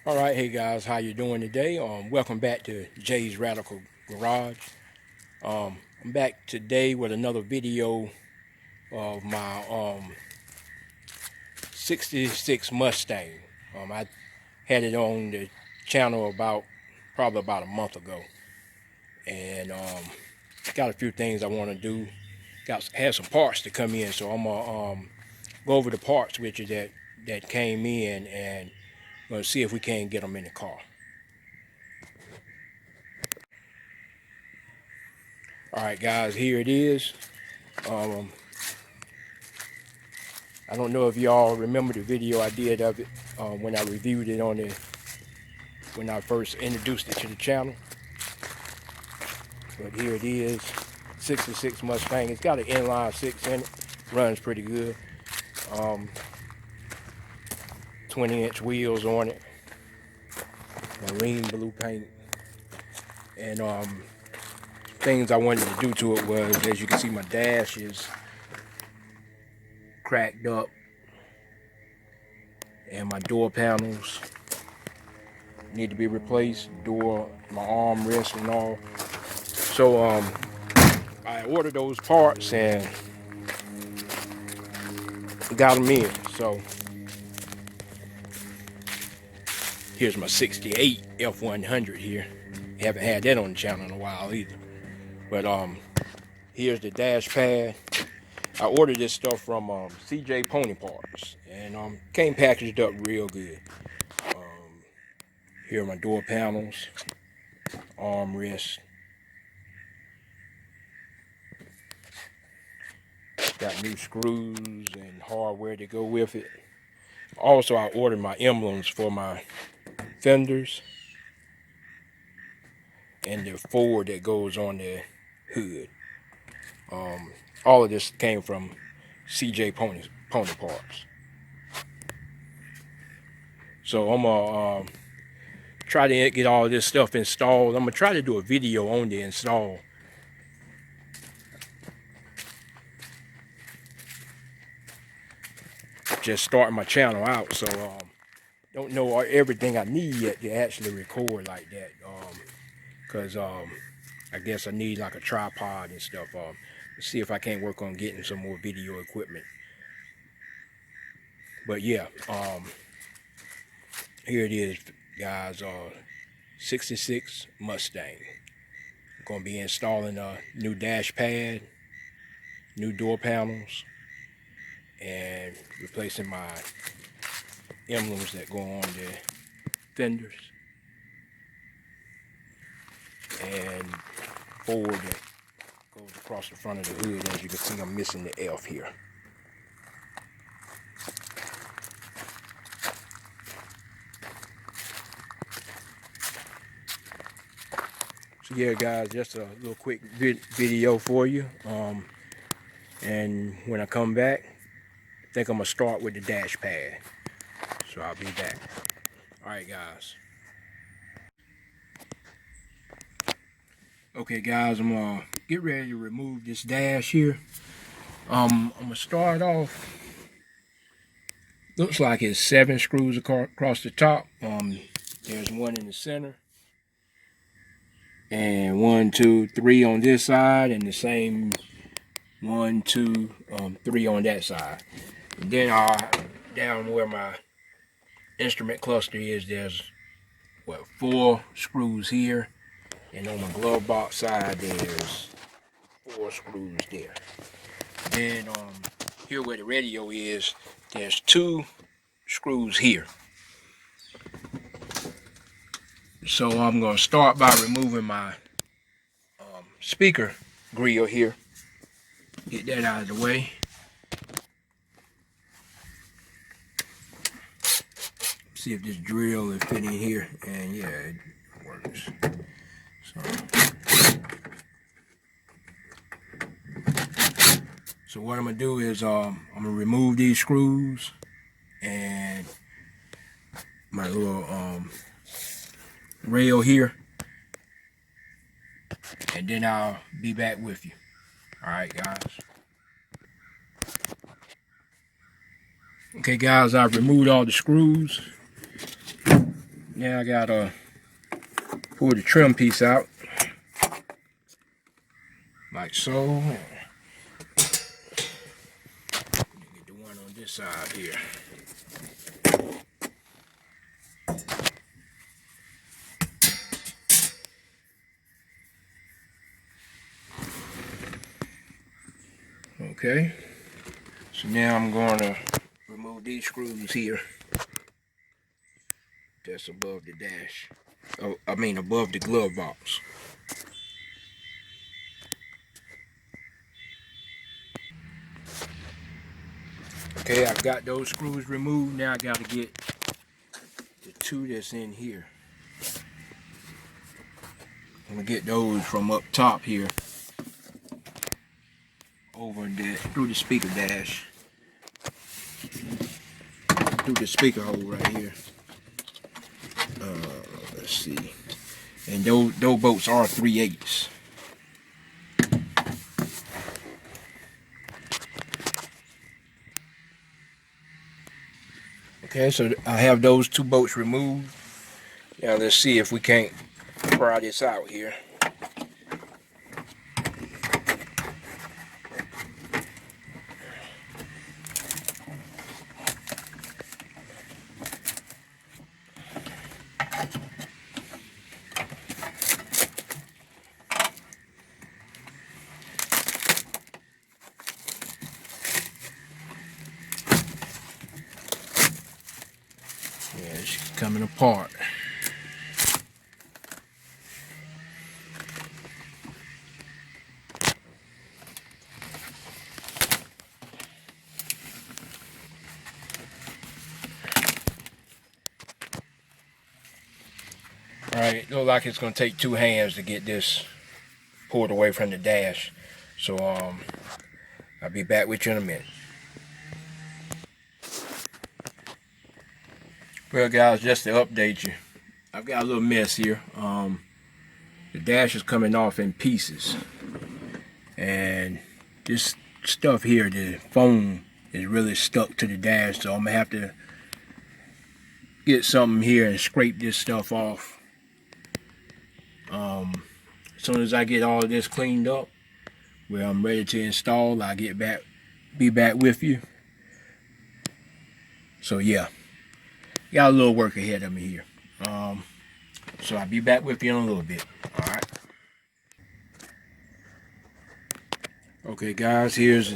All right, hey guys, how you doing today? Welcome back to Jay's Radical Garage. I'm back today with another video of my 66 Mustang. I had it on the channel probably about a month ago, and got a few things I want to do. Had some parts to come in, so I'm gonna go over the parts with you that came in, and gonna see if we can get them in the car. All right, guys, here it is. Um, I don't know if y'all remember the video I did of it when I reviewed it when I first introduced it to the channel. But here it is, 66 Mustang. It's got an inline six in it, runs pretty good. 20-inch wheels on it, marine blue paint, and things I wanted to do to it was, as you can see, my dash is cracked up, and my door panels need to be replaced. My armrest and all. So I ordered those parts and got them in. So here's my 68 F100 here. Haven't had that on the channel in a while either. But here's the dash pad. I ordered this stuff from CJ Pony Parts, and came packaged up real good. Here are my door panels, armrest. Got new screws and hardware to go with it. Also, I ordered my emblems for my fenders and the Ford that goes on the hood. All of this came from CJ Pony Parts. So I'm gonna try to get all this stuff installed. I'm gonna try to do a video on the install. Just starting my channel out, so don't know everything I need yet to actually record like that. Cause I guess I need like a tripod and stuff. See if I can't work on getting some more video equipment. But yeah, here it is, guys. 66 Mustang. I'm gonna be installing a new dash pad, new door panels, and replacing my emblems that go on the fenders, and Ford that goes across the front of the hood. As you can see, I'm missing the F here. So yeah, guys, just a little quick video for you. And when I come back, I think I'm gonna start with the dash pad. So I'll be back. All right, guys. Okay, guys, I'm gonna get ready to remove this dash here. I'm gonna start off. Looks like it's 7 screws across the top. There's one in the center, and 1, 2, 3 on this side, and the same 1, 2, 3 on that side. And then down where my instrument cluster is, there's 4 screws here, and on my glove box side there's 4 screws there. Then here where the radio is, there's 2 screws here. So I'm going to start by removing my speaker grill here. Get that out of the way. See if this drill is fitting here, and yeah, it works. So what I'm gonna do is I'm gonna remove these screws and my little rail here, and then I'll be back with you. All right, guys. Okay, guys, I've removed all the screws. Now I gotta pull the trim piece out, like so. Get the one on this side here. Okay, so now I'm going to remove these screws here that's above the dash. Oh, I mean above the glove box. Okay, I've got those screws removed. Now I got to get the two that's in here. I'm gonna get those from up top here over through the speaker dash, through the speaker hole right here. Let's see, and those bolts are 3/8. Okay, so I have those two bolts removed. Now let's see if we can't pry this out here. Yeah, it's coming apart. All right, it looks like it's gonna take two hands to get this pulled away from the dash. So I'll be back with you in a minute. Well guys, just to update you, I've got a little mess here. The dash is coming off in pieces, and this stuff here, the foam, is really stuck to the dash, so I'm gonna have to get something here and scrape this stuff off. As soon as I get all of this cleaned up, where I'm ready to install, I'll be back with you. So yeah, got a little work ahead of me here. So I'll be back with you in a little bit. All right. Okay, guys, here's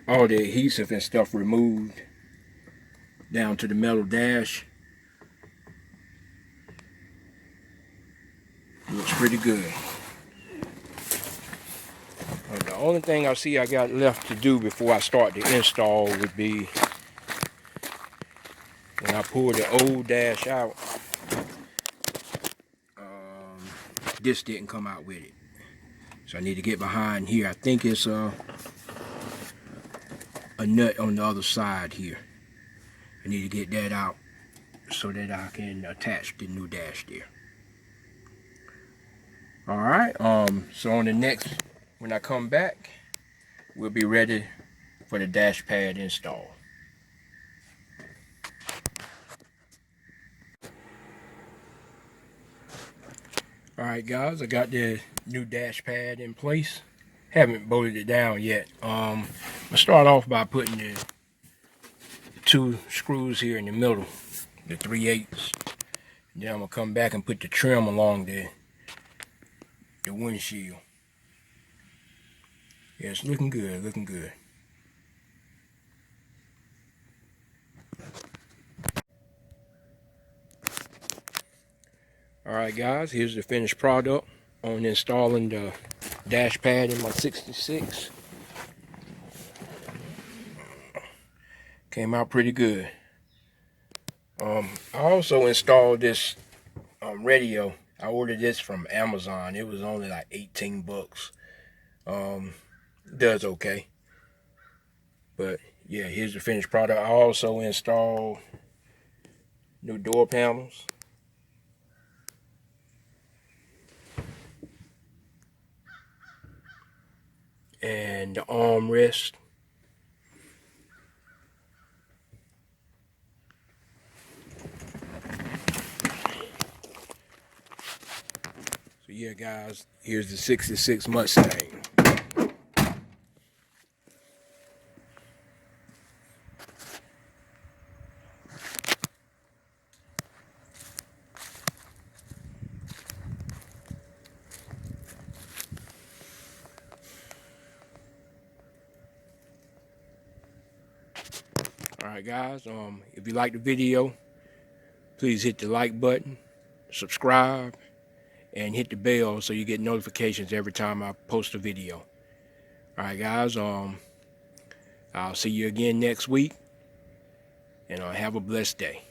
all the adhesive and stuff removed down to the metal dash. Looks pretty good. The only thing I see I got left to do before I start the install would be when I pull the old dash out. This didn't come out with it, so I need to get behind here. I think it's a nut on the other side here. I need to get that out so that I can attach the new dash there. All right. So on the next, when I come back, we'll be ready for the dash pad install. All right, guys, I got the new dash pad in place. Haven't bolted it down yet. I'm gonna start off by putting the two screws here in the middle, the 3/8. Then I'm gonna come back and put the trim along the windshield. Yeah, it's looking good, looking good. Alright guys, here's the finished product on installing the dash pad in my 66. Came out pretty good. I also installed this radio. I ordered this from Amazon. It was only like 18 bucks. Does okay. But yeah, here's the finished product. I also installed new door panels. And the armrest. yeah, guys, here's the 66 Mustang. Alright guys, if you like the video, please hit the like button, subscribe, and hit the bell so you get notifications every time I post a video. Alright guys, I'll see you again next week, and have a blessed day.